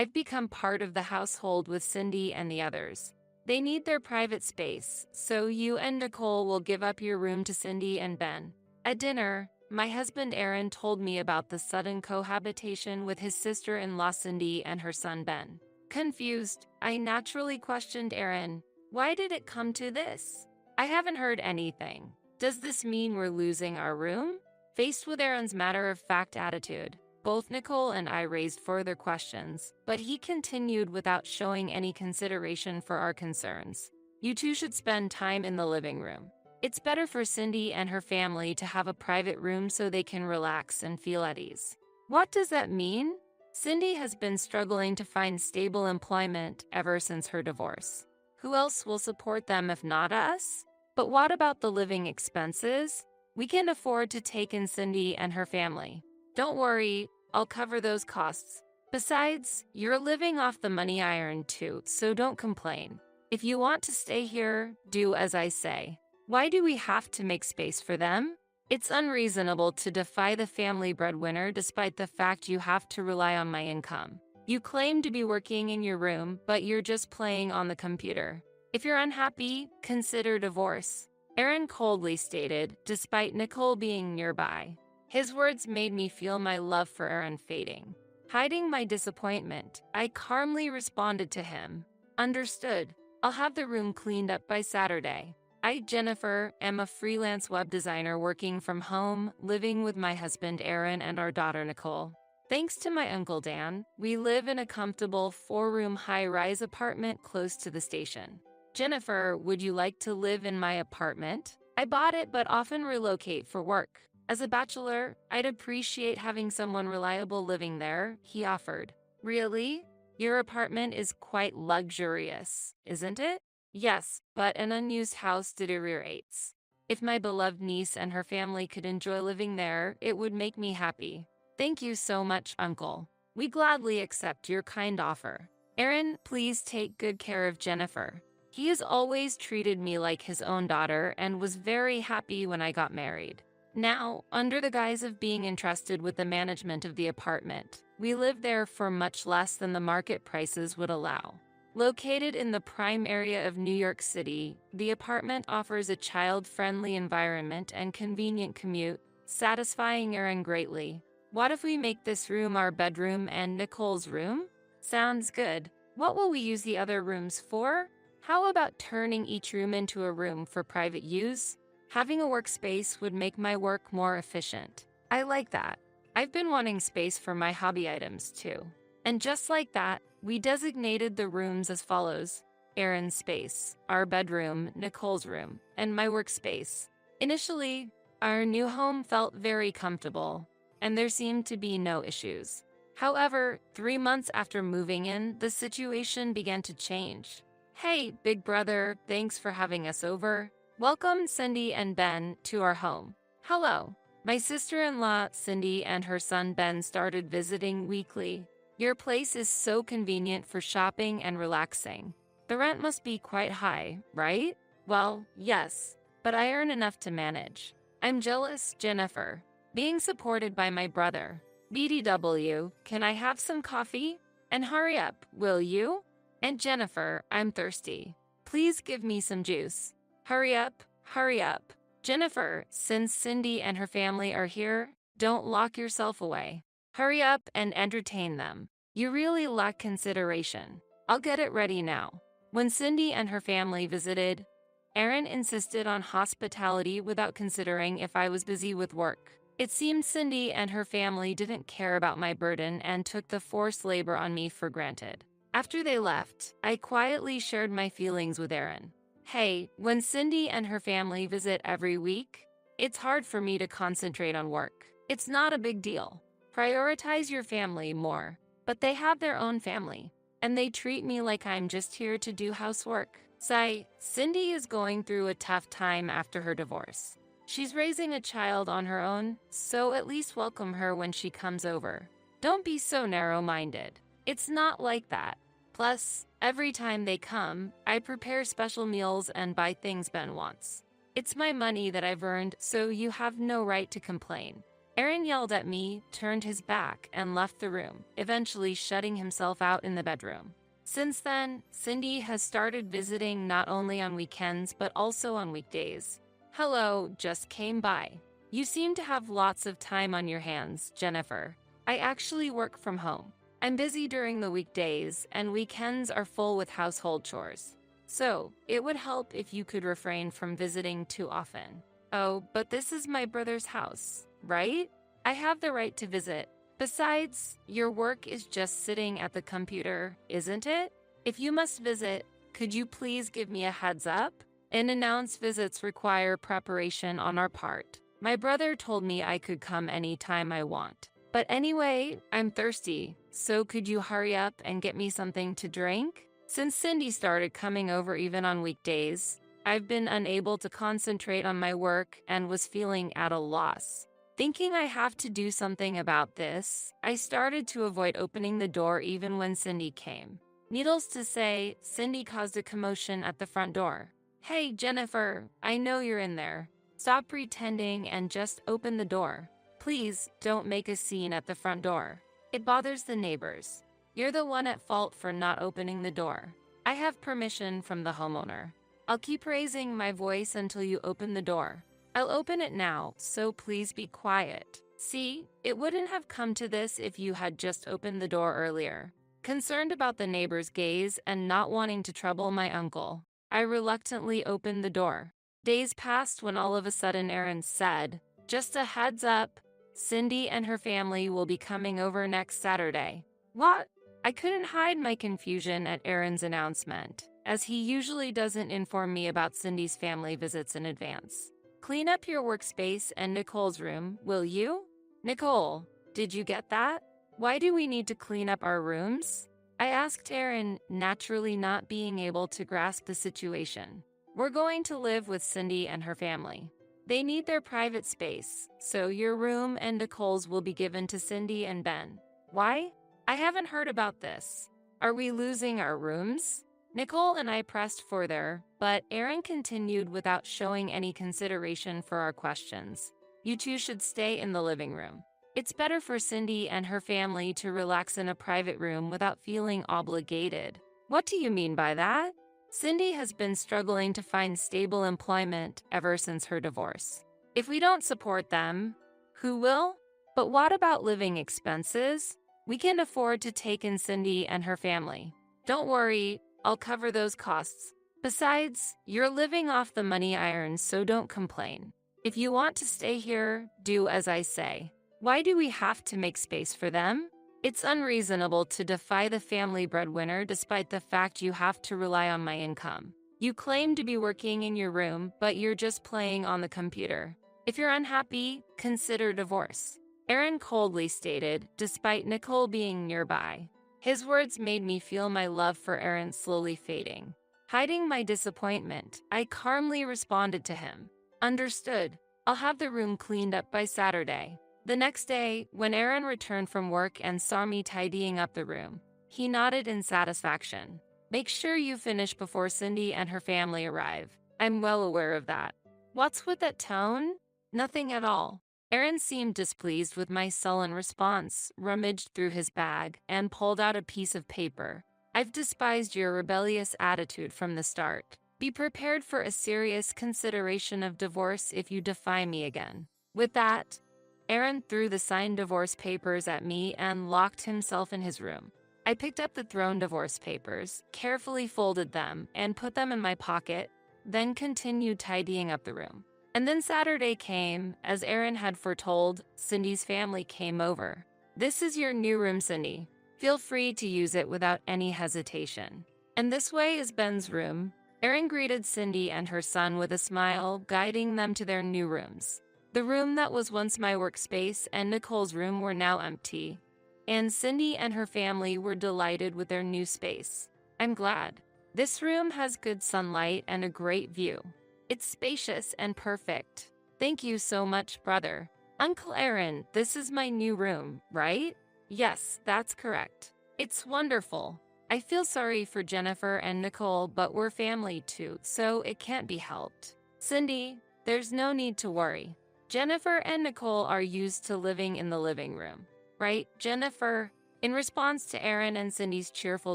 I've become part of the household with Cindy and the others. They need their private space, so you and Nicole will give up your room to Cindy and Ben. At dinner, my husband Aaron told me about the sudden cohabitation with his sister-in-law Cindy and her son Ben. Confused, I naturally questioned Aaron. Why did it come to this? I haven't heard anything. Does this mean we're losing our room? Faced with Aaron's matter-of-fact attitude, both Nicole and I raised further questions, but he continued without showing any consideration for our concerns. You two should spend time in the living room. It's better for Cindy and her family to have a private room so they can relax and feel at ease. What does that mean? Cindy has been struggling to find stable employment ever since her divorce. Who else will support them if not us? But what about the living expenses? We can afford to take in Cindy and her family. Don't worry, I'll cover those costs. Besides, you're living off the money I earned too, so don't complain. If you want to stay here, do as I say. Why do we have to make space for them? It's unreasonable to defy the family breadwinner despite the fact you have to rely on my income. You claim to be working in your room, but you're just playing on the computer. If you're unhappy, consider divorce. Aaron coldly stated, despite Nicole being nearby. His words made me feel my love for Aaron fading. Hiding my disappointment, I calmly responded to him. Understood. I'll have the room cleaned up by Saturday. I, Jennifer, am a freelance web designer working from home, living with my husband Aaron and our daughter Nicole. Thanks to my uncle Dan, we live in a comfortable 4-room high-rise apartment close to the station. Jennifer, would you like to live in my apartment? I bought it but often relocate for work. As a bachelor, I'd appreciate having someone reliable living there, he offered. Really? Your apartment is quite luxurious, isn't it? Yes, but an unused house deteriorates. If my beloved niece and her family could enjoy living there, it would make me happy. Thank you so much, Uncle. We gladly accept your kind offer. Aaron, please take good care of Jennifer. He has always treated me like his own daughter and was very happy when I got married. Now, under the guise of being entrusted with the management of the apartment, we live there for much less than the market prices would allow. Located in the prime area of New York City, the apartment offers a child-friendly environment and convenient commute, satisfying Aaron greatly. What if we make this room our bedroom and Nicole's room? Sounds good. What will we use the other rooms for? How about turning each room into a room for private use? Having a workspace would make my work more efficient. I like that. I've been wanting space for my hobby items too. And just like that, we designated the rooms as follows: Aaron's space, our bedroom, Nicole's room, and my workspace. Initially, our new home felt very comfortable, and there seemed to be no issues. However, 3 months after moving in, the situation began to change. Hey, big brother, thanks for having us over. Welcome Cindy and Ben to our home. Hello. My sister-in-law Cindy and her son Ben started visiting weekly. Your place is so convenient for shopping and relaxing. The rent must be quite high, right? Well, yes, but I earn enough to manage. I'm jealous, Jennifer. Being supported by my brother. BDW, can I have some coffee? And hurry up, will you? And Jennifer, I'm thirsty. Please give me some juice. Hurry up, hurry up. Jennifer, since Cindy and her family are here, don't lock yourself away. Hurry up and entertain them. You really lack consideration. I'll get it ready now. When Cindy and her family visited, Aaron insisted on hospitality without considering if I was busy with work. It seemed Cindy and her family didn't care about my burden and took the forced labor on me for granted. After they left, I quietly shared my feelings with Aaron. Hey, when Cindy and her family visit every week, it's hard for me to concentrate on work. It's not a big deal. Prioritize your family more. But they have their own family, and they treat me like I'm just here to do housework. Sigh, Cindy is going through a tough time after her divorce. She's raising a child on her own, so at least welcome her when she comes over. Don't be so narrow-minded. It's not like that. Plus, every time they come, I prepare special meals and buy things Ben wants. It's my money that I've earned, so you have no right to complain. Aaron yelled at me, turned his back, and left the room, eventually shutting himself out in the bedroom. Since then, Cindy has started visiting not only on weekends but also on weekdays. Hello, just came by. You seem to have lots of time on your hands, Jennifer. I actually work from home. I'm busy during the weekdays, and weekends are full with household chores. So, it would help if you could refrain from visiting too often. Oh, but this is my brother's house, right? I have the right to visit. Besides, your work is just sitting at the computer, isn't it? If you must visit, could you please give me a heads up? Unannounced visits require preparation on our part. My brother told me I could come anytime I want. But anyway, I'm thirsty, so could you hurry up and get me something to drink? Since Cindy started coming over even on weekdays, I've been unable to concentrate on my work and was feeling at a loss. Thinking I have to do something about this, I started to avoid opening the door even when Cindy came. Needless to say, Cindy caused a commotion at the front door. Hey, Jennifer, I know you're in there. Stop pretending and just open the door. Please don't make a scene at the front door. It bothers the neighbors. You're the one at fault for not opening the door. I have permission from the homeowner. I'll keep raising my voice until you open the door. I'll open it now, so please be quiet. See, it wouldn't have come to this if you had just opened the door earlier. Concerned about the neighbor's gaze and not wanting to trouble my uncle, I reluctantly opened the door. Days passed when all of a sudden Aaron said, "Just a heads up, Cindy and her family will be coming over next Saturday." What? I couldn't hide my confusion at Aaron's announcement, as he usually doesn't inform me about Cindy's family visits in advance. Clean up your workspace and Nicole's room, will you? Nicole, did you get that? Why do we need to clean up our rooms? I asked Aaron, naturally not being able to grasp the situation. We're going to live with Cindy and her family. They need their private space, so your room and Nicole's will be given to Cindy and Ben. Why? I haven't heard about this. Are we losing our rooms? Nicole and I pressed further, but Aaron continued without showing any consideration for our questions. You two should stay in the living room. It's better for Cindy and her family to relax in a private room without feeling obligated. What do you mean by that? Cindy has been struggling to find stable employment ever since her divorce. If we don't support them, who will? But what about living expenses? We can afford to take in Cindy and her family. Don't worry, I'll cover those costs. Besides, you're living off the money I earn, so don't complain. If you want to stay here, do as I say. Why do we have to make space for them? It's unreasonable to defy the family breadwinner despite the fact you have to rely on my income. You claim to be working in your room, but you're just playing on the computer. If you're unhappy, consider divorce. Aaron coldly stated, despite Nicole being nearby. His words made me feel my love for Aaron slowly fading. Hiding my disappointment, I calmly responded to him. Understood. I'll have the room cleaned up by Saturday. The next day, when Aaron returned from work and saw me tidying up the room, he nodded in satisfaction. Make sure you finish before Cindy and her family arrive. I'm well aware of that. What's with that tone? Nothing at all. Aaron seemed displeased with my sullen response, rummaged through his bag, and pulled out a piece of paper. I've despised your rebellious attitude from the start. Be prepared for a serious consideration of divorce if you defy me again. With that, Aaron threw the signed divorce papers at me and locked himself in his room. I picked up the thrown divorce papers, carefully folded them, and put them in my pocket, then continued tidying up the room. And then Saturday came. As Aaron had foretold, Cindy's family came over. This is your new room, Cindy. Feel free to use it without any hesitation. And this way is Ben's room. Aaron greeted Cindy and her son with a smile, guiding them to their new rooms. The room that was once my workspace and Nicole's room were now empty, and Cindy and her family were delighted with their new space. I'm glad. This room has good sunlight and a great view. It's spacious and perfect. Thank you so much, brother. Uncle Aaron, this is my new room, right? Yes, that's correct. It's wonderful. I feel sorry for Jennifer and Nicole, but we're family too, so it can't be helped. Cindy, there's no need to worry. Jennifer and Nicole are used to living in the living room, right, Jennifer? In response to Aaron and Cindy's cheerful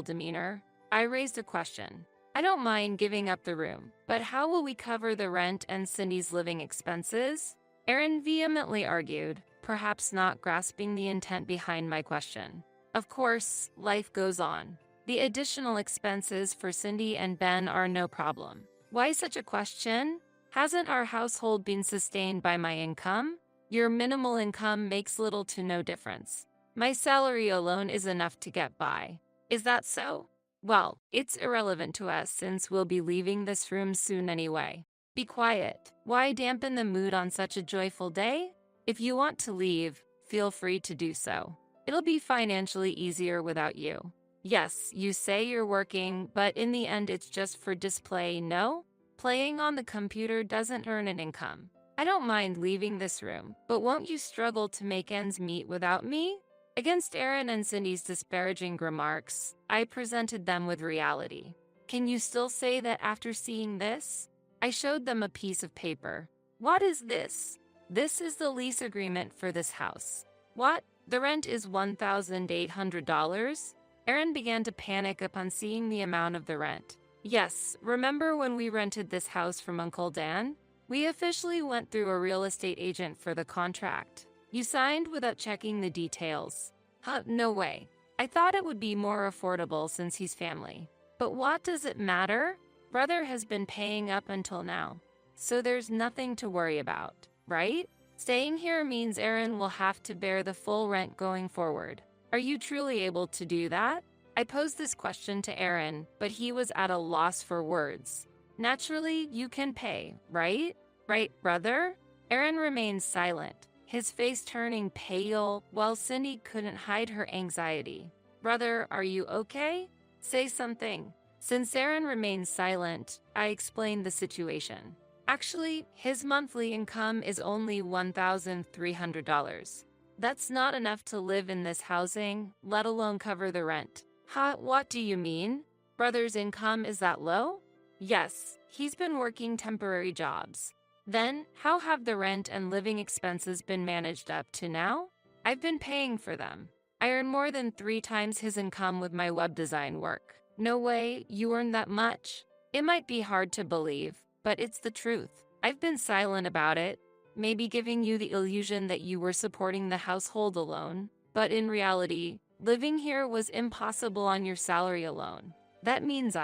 demeanor, I raised a question. I don't mind giving up the room, but how will we cover the rent and Cindy's living expenses? Aaron vehemently argued, perhaps not grasping the intent behind my question. Of course, life goes on. The additional expenses for Cindy and Ben are no problem. Why such a question? Hasn't our household been sustained by my income? Your minimal income makes little to no difference. My salary alone is enough to get by. Is that so? Well, it's irrelevant to us since we'll be leaving this room soon anyway. Be quiet. Why dampen the mood on such a joyful day? If you want to leave, feel free to do so. It'll be financially easier without you. Yes, you say you're working, but in the end it's just for display, no? Playing on the computer doesn't earn an income. I don't mind leaving this room, but won't you struggle to make ends meet without me? Against Aaron and Cindy's disparaging remarks, I presented them with reality. Can you still say that after seeing this? I showed them a piece of paper. What is this? This is the lease agreement for this house. What? The rent is $1,800? Aaron began to panic upon seeing the amount of the rent. Yes, remember when we rented this house from Uncle Dan? We officially went through a real estate agent for the contract. You signed without checking the details. Huh, no way. I thought it would be more affordable since he's family. But what does it matter? Brother has been paying up until now. So there's nothing to worry about, right? Staying here means Aaron will have to bear the full rent going forward. Are you truly able to do that? I posed this question to Aaron, but he was at a loss for words. Naturally, you can pay, right? Right, brother? Aaron remained silent, his face turning pale, while Cindy couldn't hide her anxiety. Brother, are you okay? Say something. Since Aaron remained silent, I explained the situation. Actually, his monthly income is only $1,300. That's not enough to live in this housing, let alone cover the rent. Huh, what do you mean? Brother's income is that low? Yes, he's been working temporary jobs. Then, how have the rent and living expenses been managed up to now? I've been paying for them. I earn more than 3 times his income with my web design work. No way, you earn that much? It might be hard to believe, but it's the truth. I've been silent about it, maybe giving you the illusion that you were supporting the household alone, but in reality, living here was impossible on your salary alone. That means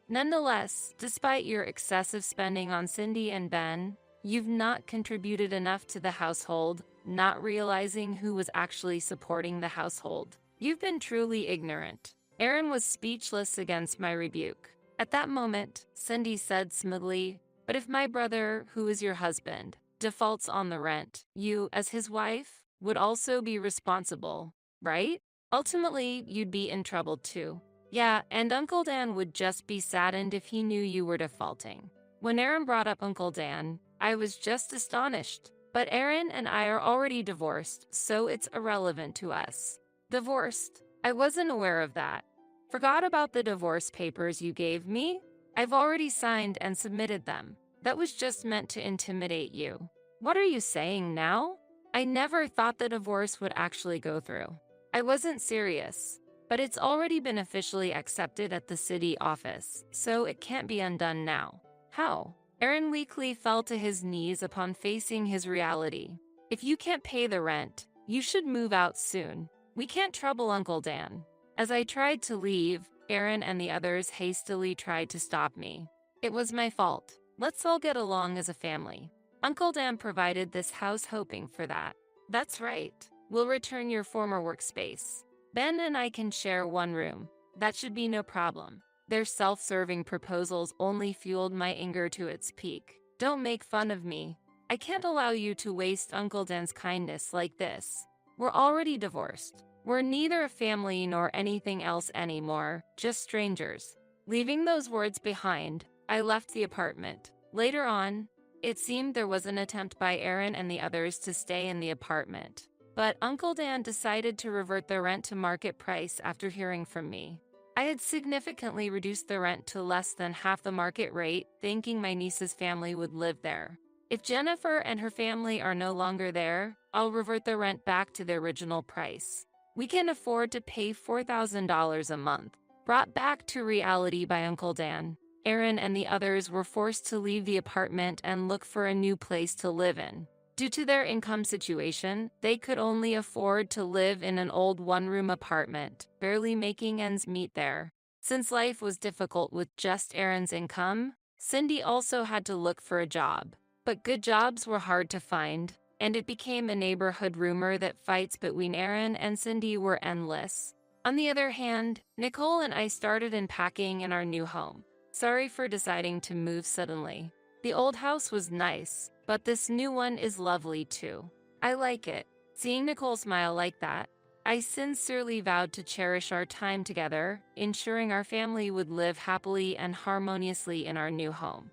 Nonetheless, despite your excessive spending on Cindy and Ben, you've not contributed enough to the household, not realizing who was actually supporting the household. You've been truly ignorant. Aaron was speechless against my rebuke. At that moment, Cindy said smoothly, but if my brother, who is your husband, defaults on the rent, you, as his wife, would also be responsible, right? Ultimately, you'd be in trouble too. Yeah, and Uncle Dan would just be saddened if he knew you were defaulting. When Aaron brought up Uncle Dan, I was just astonished. But Aaron and I are already divorced, so it's irrelevant to us. Divorced? I wasn't aware of that. Forgot about the divorce papers you gave me? I've already signed and submitted them. That was just meant to intimidate you. What are you saying now? I never thought the divorce would actually go through. I wasn't serious. But it's already been officially accepted at the city office, so it can't be undone now. How? Aaron weakly fell to his knees upon facing his reality. If you can't pay the rent, you should move out soon. We can't trouble Uncle Dan. As I tried to leave, Aaron and the others hastily tried to stop me. It was my fault. Let's all get along as a family. Uncle Dan provided this house hoping for that. That's right. We'll return your former workspace. Ben and I can share one room. That should be no problem. Their self-serving proposals only fueled my anger to its peak. Don't make fun of me. I can't allow you to waste Uncle Dan's kindness like this. We're already divorced. We're neither a family nor anything else anymore, just strangers. Leaving those words behind, I left the apartment. Later on, it seemed there was an attempt by Aaron and the others to stay in the apartment. But Uncle Dan decided to revert the rent to market price after hearing from me. I had significantly reduced the rent to less than half the market rate, thinking my niece's family would live there. If Jennifer and her family are no longer there, I'll revert the rent back to the original price. We can afford to pay $4,000 a month. Brought back to reality by Uncle Dan, Aaron and the others were forced to leave the apartment and look for a new place to live in. Due to their income situation, they could only afford to live in an old one-room apartment, barely making ends meet there. Since life was difficult with just Aaron's income, Cindy also had to look for a job. But good jobs were hard to find, and it became a neighborhood rumor that fights between Aaron and Cindy were endless. On the other hand, Nicole and I started unpacking in our new home. Sorry for deciding to move suddenly. The old house was nice, but this new one is lovely too. I like it. Seeing Nicole smile like that, I sincerely vowed to cherish our time together, ensuring our family would live happily and harmoniously in our new home.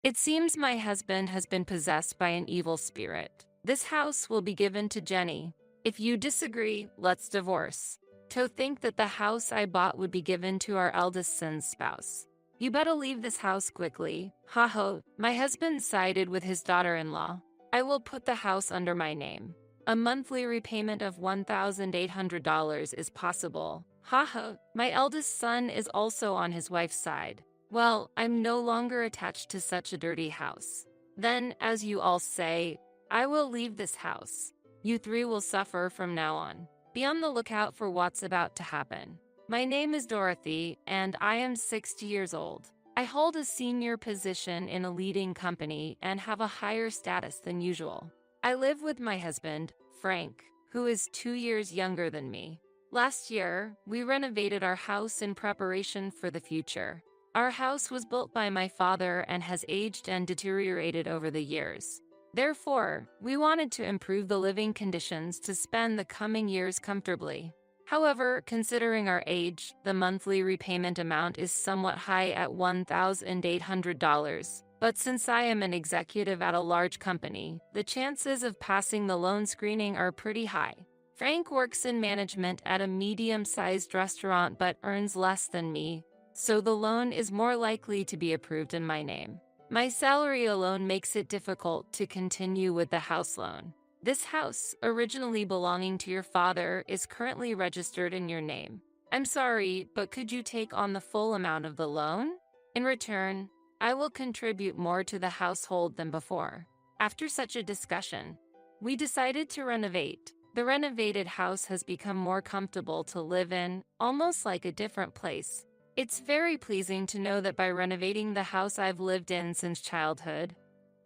It seems my husband has been possessed by an evil spirit. This house will be given to Jenny. If you disagree, let's divorce. To think that the house I bought would be given to our eldest son's spouse. You better leave this house quickly. Ha ha. My husband sided with his daughter-in-law. I will put the house under my name. A monthly repayment of $1,800 is possible. Ha ha. My eldest son is also on his wife's side. Well, I'm no longer attached to such a dirty house. Then, as you all say, I will leave this house. You three will suffer from now on. Be on the lookout for what's about to happen. My name is Dorothy, and I am 60 years old. I hold a senior position in a leading company and have a higher status than usual. I live with my husband, Frank, who is 2 years younger than me. Last year, we renovated our house in preparation for the future. Our house was built by my father and has aged and deteriorated over the years. Therefore, we wanted to improve the living conditions to spend the coming years comfortably. However, considering our age, the monthly repayment amount is somewhat high at $1,800. But since I am an executive at a large company, the chances of passing the loan screening are pretty high. Frank works in management at a medium-sized restaurant but earns less than me, so the loan is more likely to be approved in my name. My salary alone makes it difficult to continue with the house loan. This house, originally belonging to your father, is currently registered in your name. I'm sorry, but could you take on the full amount of the loan? In return, I will contribute more to the household than before. After such a discussion, we decided to renovate. The renovated house has become more comfortable to live in, almost like a different place. It's very pleasing to know that by renovating the house I've lived in since childhood,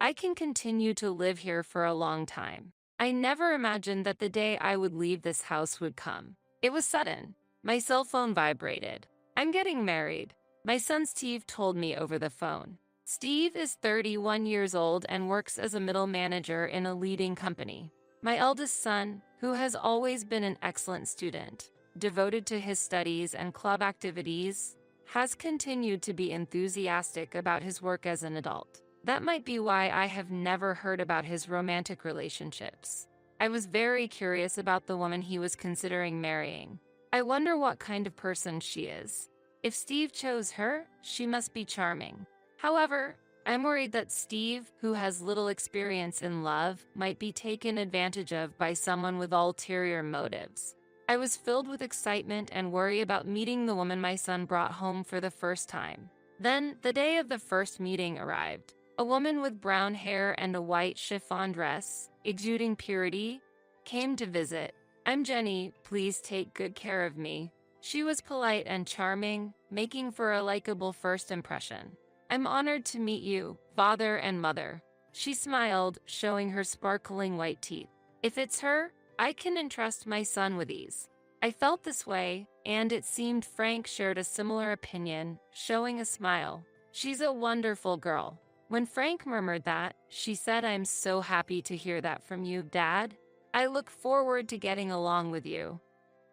I can continue to live here for a long time. I never imagined that the day I would leave this house would come. It was sudden. My cell phone vibrated. I'm getting married. My son Steve told me over the phone. Steve is 31 years old and works as a middle manager in a leading company. My eldest son, who has always been an excellent student, devoted to his studies and club activities, has continued to be enthusiastic about his work as an adult. That might be why I have never heard about his romantic relationships. I was very curious about the woman he was considering marrying. I wonder what kind of person she is. If Steve chose her, she must be charming. However, I'm worried that Steve, who has little experience in love, might be taken advantage of by someone with ulterior motives. I was filled with excitement and worry about meeting the woman my son brought home for the first time. Then, the day of the first meeting arrived. A woman with brown hair and a white chiffon dress, exuding purity, came to visit. I'm Jenny, please take good care of me. She was polite and charming, making for a likable first impression. I'm honored to meet you, father and mother. She smiled, showing her sparkling white teeth. If it's her, I can entrust my son with ease. I felt this way, and it seemed Frank shared a similar opinion, showing a smile. She's a wonderful girl. When Frank murmured that, she said, I'm so happy to hear that from you, Dad. I look forward to getting along with you.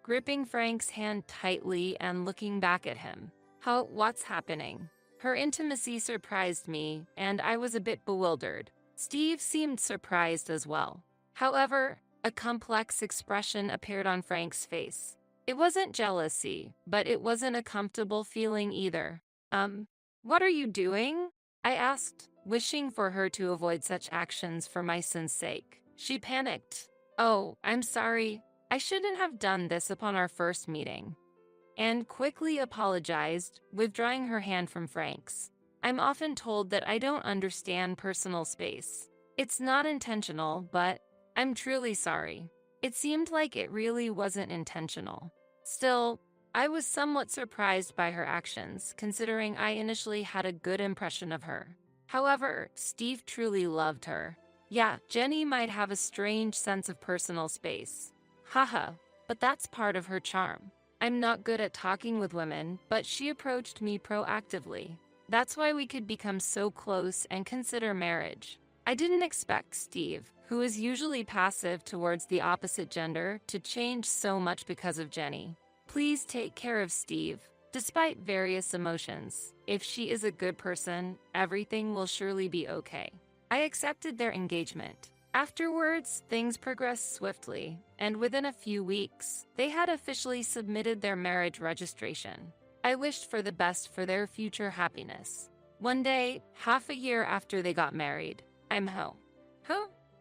Gripping Frank's hand tightly and looking back at him. What's happening? Her intimacy surprised me, and I was a bit bewildered. Steve seemed surprised as well. However, a complex expression appeared on Frank's face. It wasn't jealousy, but it wasn't a comfortable feeling either. What are you doing? I asked, wishing for her to avoid such actions for my son's sake. She panicked. "Oh, I'm sorry. I shouldn't have done this upon our first meeting," and quickly apologized, withdrawing her hand from Frank's. I'm often told that I don't understand personal space. It's not intentional, but I'm truly sorry. It seemed like it really wasn't intentional. Still, I was somewhat surprised by her actions, considering I initially had a good impression of her. However, Steve truly loved her. Yeah, Jenny might have a strange sense of personal space. Haha, but that's part of her charm. I'm not good at talking with women, but she approached me proactively. That's why we could become so close and consider marriage. I didn't expect Steve, who is usually passive towards the opposite gender, to change so much because of Jenny. Please take care of Steve. Despite various emotions, if she is a good person, everything will surely be okay. I accepted their engagement. Afterwards, things progressed swiftly, and within a few weeks, they had officially submitted their marriage registration. I wished for the best for their future happiness. One day, half a year after they got married, I'm home.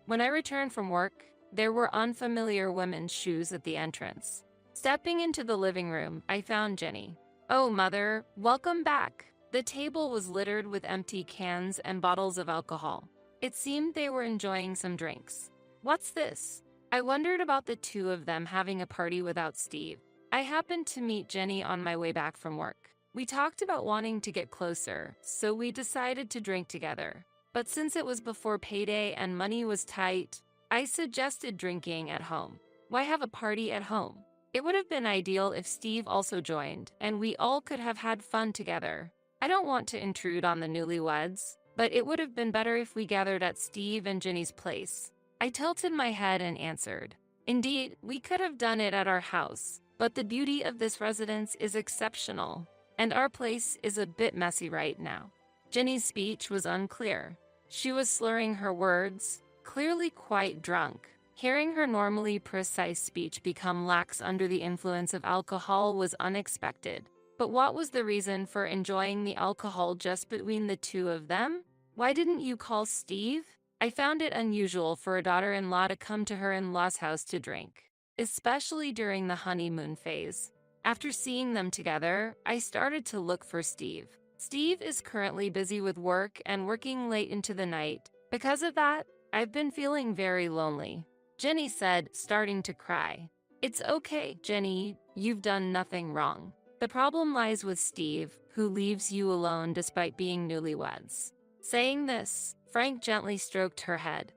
When I returned from work, there were unfamiliar women's shoes at the entrance. Stepping into the living room, I found Jenny. "Oh, Mother, welcome back." The table was littered with empty cans and bottles of alcohol. It seemed they were enjoying some drinks. "What's this?" I wondered about the two of them having a party without Steve. I happened to meet Jenny on my way back from work. We talked about wanting to get closer, so we decided to drink together. But since it was before payday and money was tight, I suggested drinking at home. Why have a party at home? It would have been ideal if Steve also joined, and we all could have had fun together. I don't want to intrude on the newlyweds, but it would have been better if we gathered at Steve and Jenny's place. I tilted my head and answered, "Indeed, we could have done it at our house, but the beauty of this residence is exceptional, and our place is a bit messy right now." Jenny's speech was unclear. She was slurring her words, clearly quite drunk. Hearing her normally precise speech become lax under the influence of alcohol was unexpected. But what was the reason for enjoying the alcohol just between the two of them? Why didn't you call Steve? I found it unusual for a daughter-in-law to come to her in-law's house to drink, especially during the honeymoon phase. After seeing them together, I started to look for Steve. Steve is currently busy with work and working late into the night. Because of that, I've been feeling very lonely. Jenny said, starting to cry. "It's okay, Jenny, you've done nothing wrong. The problem lies with Steve, who leaves you alone despite being newlyweds." Saying this, Frank gently stroked her head.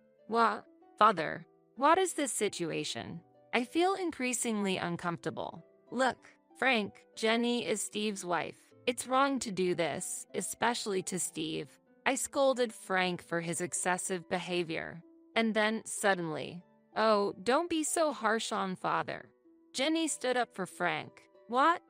Father, what is this situation? I feel increasingly uncomfortable. Look, Frank, Jenny is Steve's wife. It's wrong to do this, especially to Steve. I scolded Frank for his excessive behavior. And then, suddenly, "Oh, don't be so harsh on Father." Jenny stood up for Frank. "What?"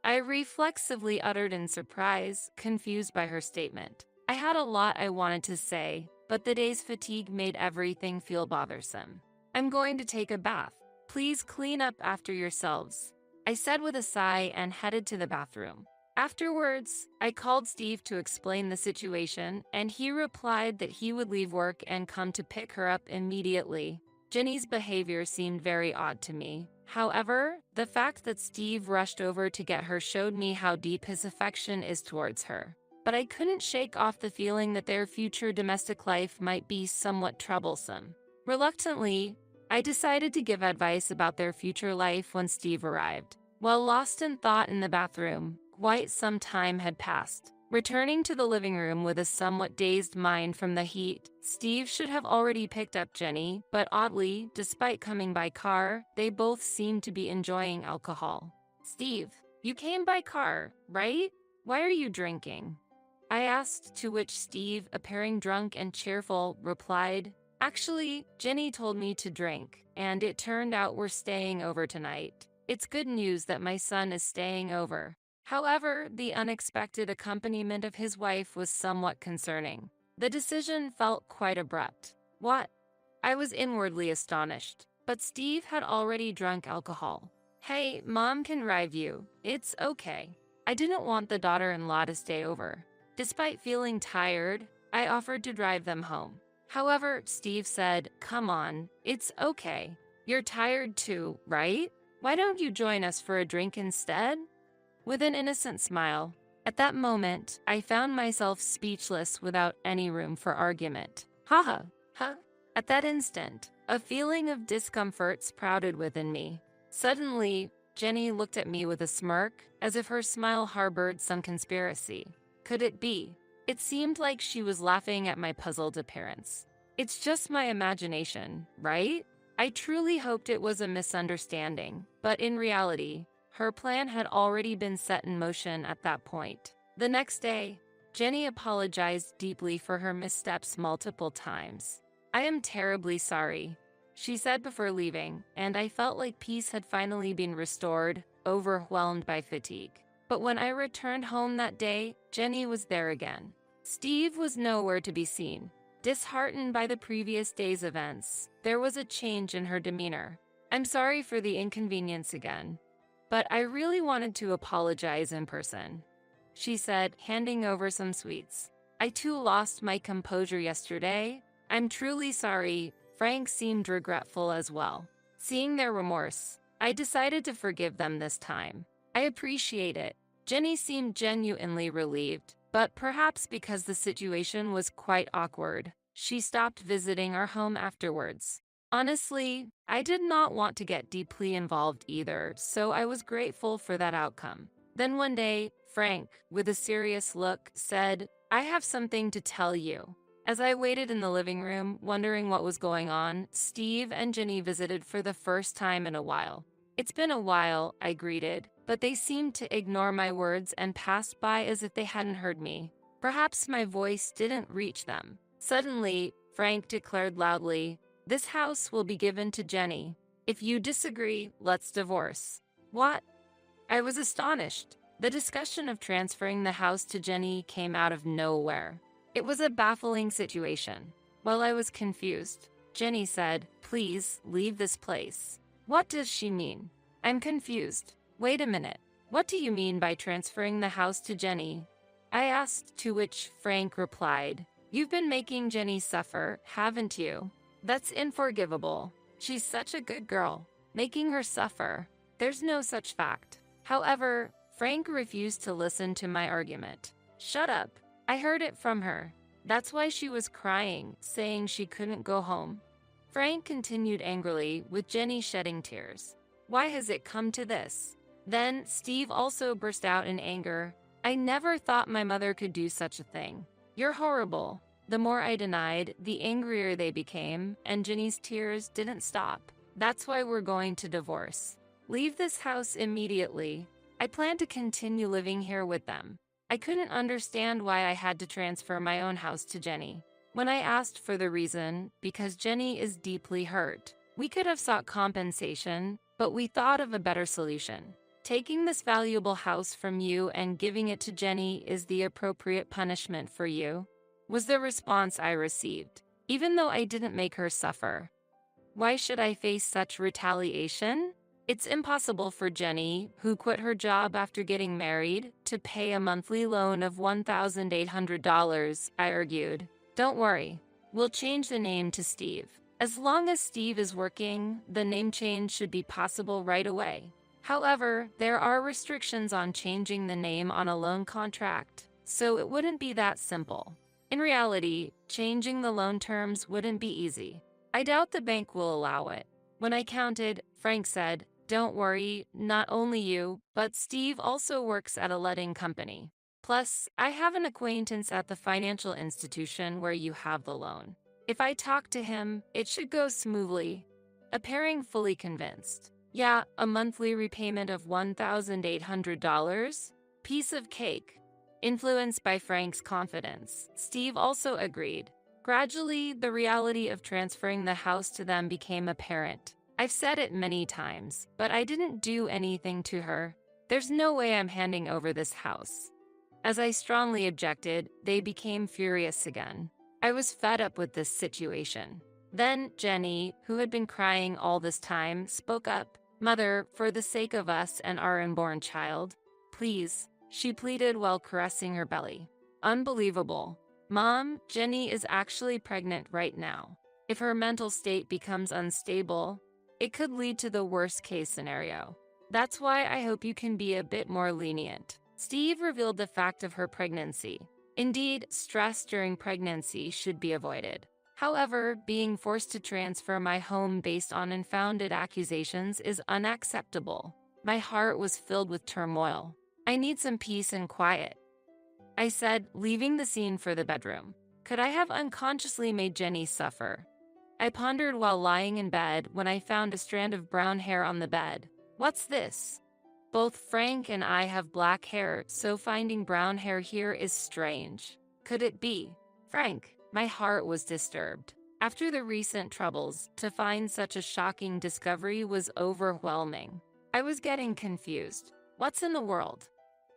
I reflexively uttered in surprise, confused by her statement. I had a lot I wanted to say, but the day's fatigue made everything feel bothersome. "I'm going to take a bath. Please clean up after yourselves," I said with a sigh and headed to the bathroom. Afterwards, I called Steve to explain the situation, and he replied that he would leave work and come to pick her up immediately. Jenny's behavior seemed very odd to me. However, the fact that Steve rushed over to get her showed me how deep his affection is towards her. But I couldn't shake off the feeling that their future domestic life might be somewhat troublesome. Reluctantly, I decided to give advice about their future life when Steve arrived. While lost in thought in the bathroom, quite some time had passed. Returning to the living room with a somewhat dazed mind from the heat, Steve should have already picked up Jenny, but oddly, despite coming by car, they both seemed to be enjoying alcohol. "Steve, you came by car, right? Why are you drinking?" I asked, to which Steve, appearing drunk and cheerful, replied, "Actually, Jenny told me to drink, and it turned out we're staying over tonight. It's good news that my son is staying over." However, the unexpected accompaniment of his wife was somewhat concerning. The decision felt quite abrupt. "What?" I was inwardly astonished, but Steve had already drunk alcohol. "Hey, Mom can drive you. It's okay." I didn't want the daughter-in-law to stay over. Despite feeling tired, I offered to drive them home. However, Steve said, "Come on, it's okay. You're tired too, right? Why don't you join us for a drink instead?" With an innocent smile. At that moment, I found myself speechless without any room for argument. Haha, huh? At that instant, a feeling of discomfort sprouted within me. Suddenly, Jenny looked at me with a smirk, as if her smile harbored some conspiracy. Could it be? It seemed like she was laughing at my puzzled appearance. It's just my imagination, right? I truly hoped it was a misunderstanding, but in reality, her plan had already been set in motion at that point. The next day, Jenny apologized deeply for her missteps multiple times. "I am terribly sorry," she said before leaving, and I felt like peace had finally been restored, overwhelmed by fatigue. But when I returned home that day, Jenny was there again. Steve was nowhere to be seen. Disheartened by the previous day's events, there was a change in her demeanor. "I'm sorry for the inconvenience again, but I really wanted to apologize in person," she said, handing over some sweets. "I too lost my composure yesterday. I'm truly sorry." Frank seemed regretful as well. Seeing their remorse, I decided to forgive them this time. "I appreciate it." Jenny seemed genuinely relieved, but perhaps because the situation was quite awkward, she stopped visiting our home afterwards. Honestly, I did not want to get deeply involved either, so I was grateful for that outcome. Then one day, Frank, with a serious look, said, "I have something to tell you." As I waited in the living room, wondering what was going on, Steve and Jenny visited for the first time in a while. "It's been a while," I greeted, but they seemed to ignore my words and passed by as if they hadn't heard me. Perhaps my voice didn't reach them. Suddenly, Frank declared loudly, "This house will be given to Jenny. If you disagree, let's divorce." "What?" I was astonished. The discussion of transferring the house to Jenny came out of nowhere. It was a baffling situation. While I was confused, Jenny said, "Please leave this place." What does she mean? I'm confused. Wait a minute. What do you mean by transferring the house to Jenny? I asked, to which Frank replied, "You've been making Jenny suffer, haven't you? That's unforgivable. She's such a good girl. Making her suffer. There's no such fact." However, Frank refused to listen to my argument. "Shut up. I heard it from her. That's why she was crying, saying she couldn't go home." Frank continued angrily, with Jenny shedding tears. "Why has it come to this?" Then Steve also burst out in anger. "I never thought my mother could do such a thing. You're horrible." The more I denied, the angrier they became, and Jenny's tears didn't stop. "That's why we're going to divorce. Leave this house immediately. I plan to continue living here with them." I couldn't understand why I had to transfer my own house to Jenny. When I asked for the reason, because Jenny is deeply hurt. We could have sought compensation, but we thought of a better solution. Taking this valuable house from you and giving it to Jenny is the appropriate punishment for you, was the response I received, even though I didn't make her suffer. Why should I face such retaliation? It's impossible for Jenny, who quit her job after getting married, to pay a monthly loan of $1,800, I argued. "Don't worry. We'll change the name to Steve. As long as Steve is working, the name change should be possible right away. However, there are restrictions on changing the name on a loan contract, so it wouldn't be that simple." In reality, changing the loan terms wouldn't be easy. I doubt the bank will allow it. When I counted, Frank said, "Don't worry, not only you, but Steve also works at a letting company. Plus, I have an acquaintance at the financial institution where you have the loan. If I talk to him, it should go smoothly." Appearing fully convinced. "Yeah, a monthly repayment of $1,800? Piece of cake." Influenced by Frank's confidence, Steve also agreed. Gradually, the reality of transferring the house to them became apparent. I've said it many times, but I didn't do anything to her. There's no way I'm handing over this house. As I strongly objected, they became furious again. I was fed up with this situation. Then Jenny, who had been crying all this time, spoke up. "Mother, for the sake of us and our unborn child, please," she pleaded while caressing her belly. Unbelievable. Mom, Jenny is actually pregnant right now. If her mental state becomes unstable, it could lead to the worst case scenario. That's why I hope you can be a bit more lenient. Steve revealed the fact of her pregnancy. Indeed, stress during pregnancy should be avoided. However, being forced to transfer my home based on unfounded accusations is unacceptable. My heart was filled with turmoil. I need some peace and quiet, I said, leaving the scene for the bedroom. Could I have unconsciously made Jenny suffer? I pondered while lying in bed when I found a strand of brown hair on the bed. What's this? Both Frank and I have black hair, so finding brown hair here is strange. Could it be Frank? My heart was disturbed. After the recent troubles, to find such a shocking discovery was overwhelming. I was getting confused. What's in the world?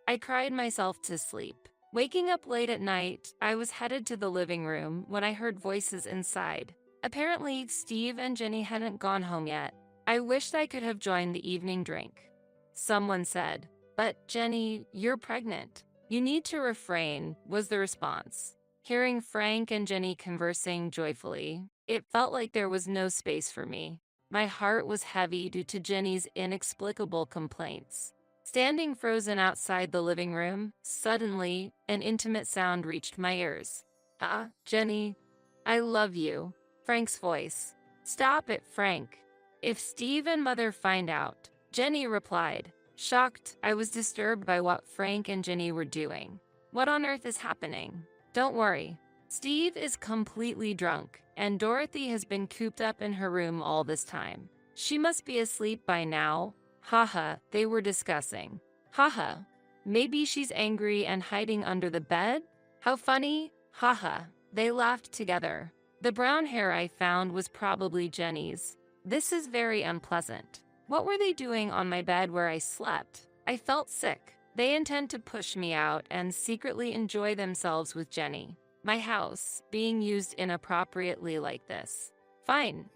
I cried myself to sleep. Waking up late at night, I was headed to the living room when I heard voices inside. Apparently, Steve and Jenny hadn't gone home yet. I wished I could have joined the evening drink. Someone said, "But Jenny, you're pregnant. You need to refrain," was the response. Hearing Frank and Jenny conversing joyfully, it felt like there was no space for me. My heart was heavy due to Jenny's inexplicable complaints. Standing frozen outside the living room, suddenly, an intimate sound reached my ears. Jenny, I love you." Frank's voice. "Stop it, Frank. If Steve and Mother find out," Jenny replied. Shocked, I was disturbed by what Frank and Jenny were doing. What on earth is happening? Don't worry. Steve is completely drunk, and Dorothy has been cooped up in her room all this time. She must be asleep by now. Haha, they were discussing. Haha, maybe she's angry and hiding under the bed? How funny. Haha, they laughed together. The brown hair I found was probably Jenny's. This is very unpleasant. What were they doing on my bed where I slept? I felt sick. They intend to push me out and secretly enjoy themselves with Jenny. My house being used inappropriately like this. Fine.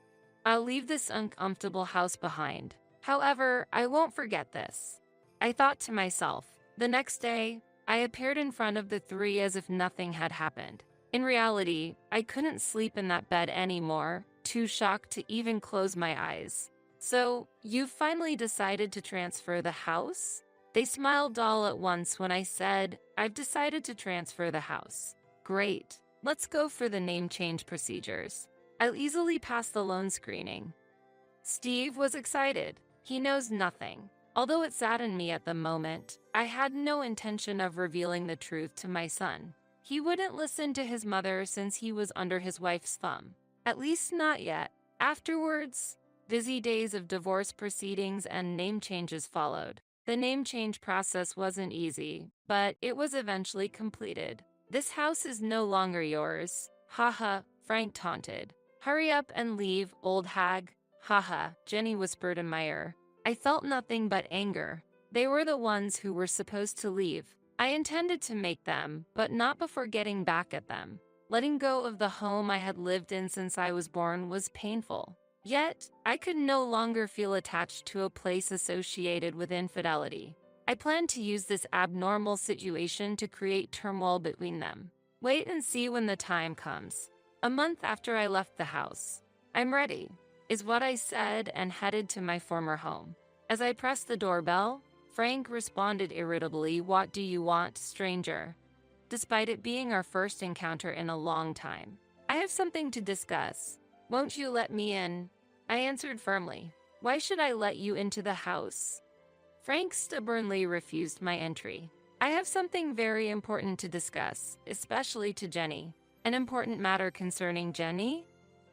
I'll leave this uncomfortable house behind. However, I won't forget this. I thought to myself. The next day, I appeared in front of the three as if nothing had happened. In reality, I couldn't sleep in that bed anymore, too shocked to even close my eyes. "So, you've finally decided to transfer the house?" They smiled all at once when I said, "I've decided to transfer the house." "Great. Let's go for the name change procedures. I'll easily pass the loan screening." Steve was excited. He knows nothing. Although it saddened me at the moment, I had no intention of revealing the truth to my son. He wouldn't listen to his mother since he was under his wife's thumb. At least not yet. Afterwards, busy days of divorce proceedings and name changes followed. The name change process wasn't easy, but it was eventually completed. "This house is no longer yours." Haha, Frank taunted. "Hurry up and leave, old hag." Haha, Jenny whispered in my ear. I felt nothing but anger. They were the ones who were supposed to leave. I intended to make them, but not before getting back at them. Letting go of the home I had lived in since I was born was painful. Yet, I could no longer feel attached to a place associated with infidelity. I planned to use this abnormal situation to create turmoil between them. Wait and see when the time comes. A month after I left the house. "I'm ready," is what I said and headed to my former home. As I pressed the doorbell, Frank responded irritably, "What do you want, stranger?" Despite it being our first encounter in a long time. "I have something to discuss. Won't you let me in?" I answered firmly. "Why should I let you into the house?" Frank stubbornly refused my entry. "I have something very important to discuss, especially to Jenny." "An important matter concerning Jenny?"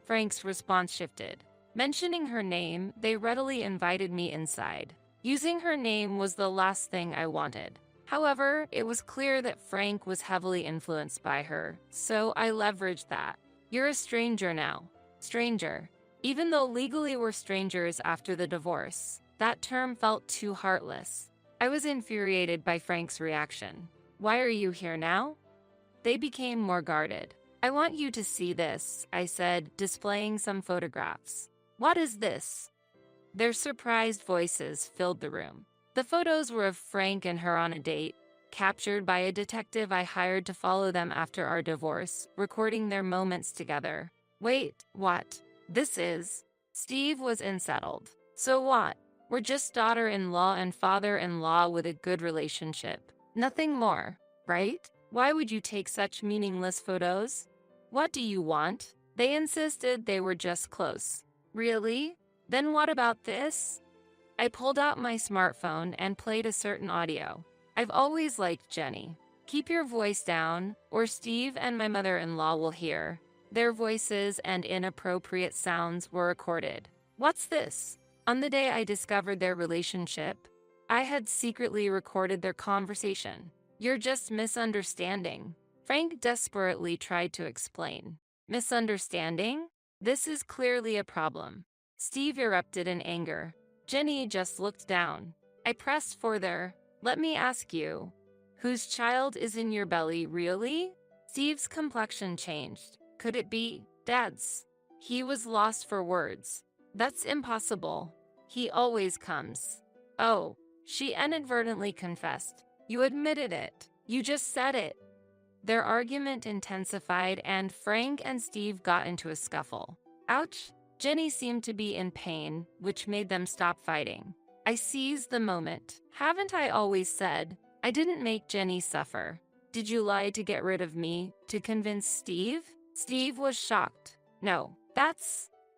Frank's response shifted. Mentioning her name, they readily invited me inside. Using her name was the last thing I wanted. However, it was clear that Frank was heavily influenced by her, so I leveraged that. "You're a stranger now." Stranger. Even though legally we're strangers after the divorce, that term felt too heartless. I was infuriated by Frank's reaction. "Why are you here now?" They became more guarded. "I want you to see this," I said, displaying some photographs. "What is this?" Their surprised voices filled the room. The photos were of Frank and her on a date. captured by a detective I hired to follow them after our divorce, recording their moments together. Wait, what? This is... Steve was unsettled. So what? We're just daughter-in-law and father-in-law with a good relationship. Nothing more, right? Why would you take such meaningless photos? What do you want? They insisted they were just close. Really? Then what about this? I pulled out my smartphone and played a certain audio. I've always liked Jenny. Keep your voice down, or Steve and my mother-in-law will hear. Their voices and inappropriate sounds were recorded. What's this? On the day I discovered their relationship, I had secretly recorded their conversation. You're just misunderstanding. Frank desperately tried to explain. Misunderstanding? This is clearly a problem. Steve erupted in anger. Jenny just looked down. I pressed further. Let me ask you, whose child is in your belly, really? Steve's complexion changed. Could it be Dad's? He was lost for words. That's impossible. He always comes. Oh, she inadvertently confessed. You admitted it. You just said it. Their argument intensified and Frank and Steve got into a scuffle. Ouch! Jenny seemed to be in pain, which made them stop fighting. I seized the moment. Haven't I always said, I didn't make Jenny suffer? Did you lie to get rid of me, to convince Steve? Steve was shocked. No,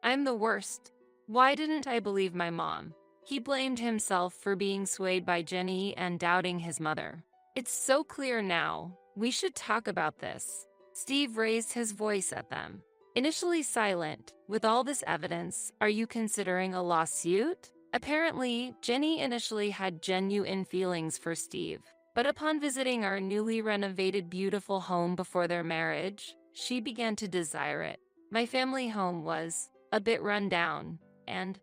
I'm the worst. Why didn't I believe my mom? He blamed himself for being swayed by Jenny and doubting his mother. It's so clear now. We should talk about this. Steve raised his voice at them. Initially silent, with all this evidence, are you considering a lawsuit? Apparently, Jenny initially had genuine feelings for Steve. But upon visiting our newly renovated beautiful home before their marriage, she began to desire it. My family home was a bit run down, and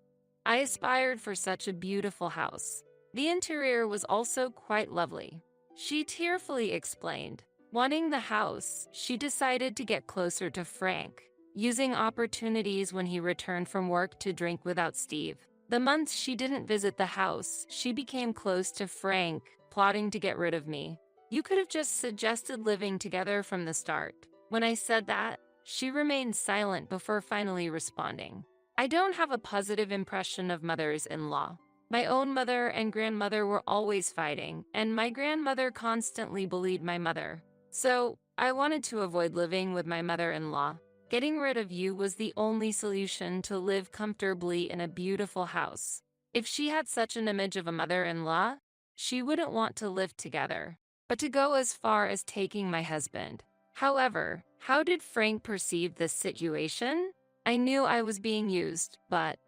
I aspired for such a beautiful house. The interior was also quite lovely. She tearfully explained. Wanting the house, she decided to get closer to Frank, using opportunities when he returned from work to drink without Steve. The months she didn't visit the house, she became close to Frank, plotting to get rid of me. You could have just suggested living together from the start. When I said that, she remained silent before finally responding. I don't have a positive impression of mothers-in-law. My own mother and grandmother were always fighting, and my grandmother constantly bullied my mother. So, I wanted to avoid living with my mother-in-law. Getting rid of you was the only solution to live comfortably in a beautiful house. If she had such an image of a mother-in-law, she wouldn't want to live together. But to go as far as taking my husband. However, how did Frank perceive this situation? I knew I was being used, but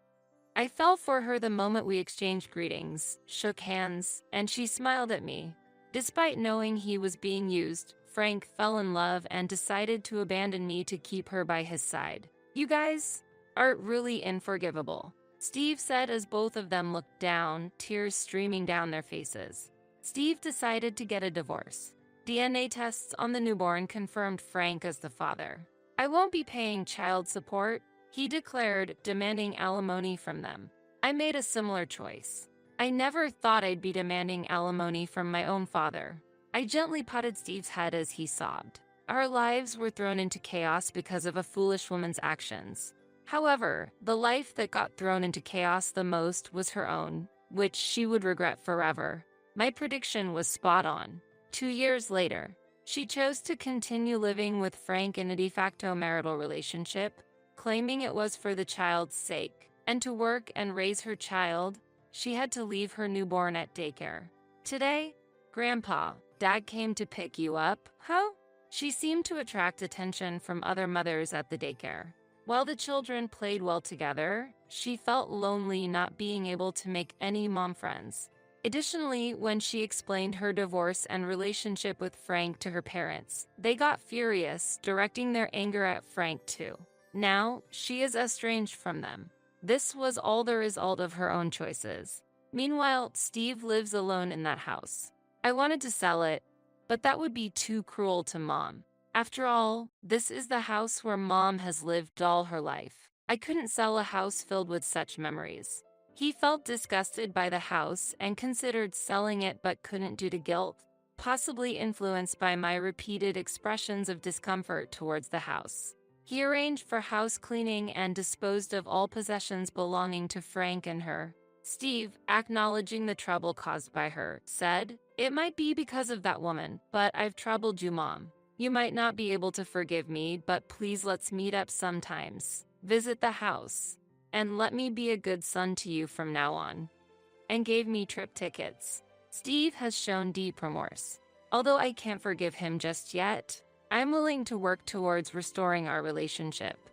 I fell for her the moment we exchanged greetings, shook hands, and she smiled at me. Despite knowing he was being used, Frank fell in love and decided to abandon me to keep her by his side. You guys are really unforgivable, Steve said as both of them looked down, tears streaming down their faces. Steve decided to get a divorce. DNA tests on the newborn confirmed Frank as the father. I won't be paying child support, he declared, demanding alimony from them. I made a similar choice. I never thought I'd be demanding alimony from my own father. I gently patted Steve's head as he sobbed. Our lives were thrown into chaos because of a foolish woman's actions. However, the life that got thrown into chaos the most was her own, which she would regret forever. My prediction was spot on. 2 years later, she chose to continue living with Frank in a de facto marital relationship, claiming it was for the child's sake. And to work and raise her child, she had to leave her newborn at daycare. Today, Grandpa, Dad came to pick you up, huh? She seemed to attract attention from other mothers at the daycare. While the children played well together, she felt lonely not being able to make any mom friends. Additionally, when she explained her divorce and relationship with Frank to her parents, they got furious, directing their anger at Frank too. Now, she is estranged from them. This was all the result of her own choices. Meanwhile, Steve lives alone in that house. I wanted to sell it, but that would be too cruel to Mom. After all, this is the house where Mom has lived all her life. I couldn't sell a house filled with such memories. He felt disgusted by the house and considered selling it but couldn't due to guilt. possibly influenced by my repeated expressions of discomfort towards the house. He arranged for house cleaning and disposed of all possessions belonging to Frank and her. Steve, acknowledging the trouble caused by her, said, "It might be because of that woman, but I've troubled you, Mom. You might not be able to forgive me, but please let's meet up sometimes. Visit the house. And let me be a good son to you from now on." And gave me trip tickets. Steve has shown deep remorse. Although I can't forgive him just yet, I'm willing to work towards restoring our relationship.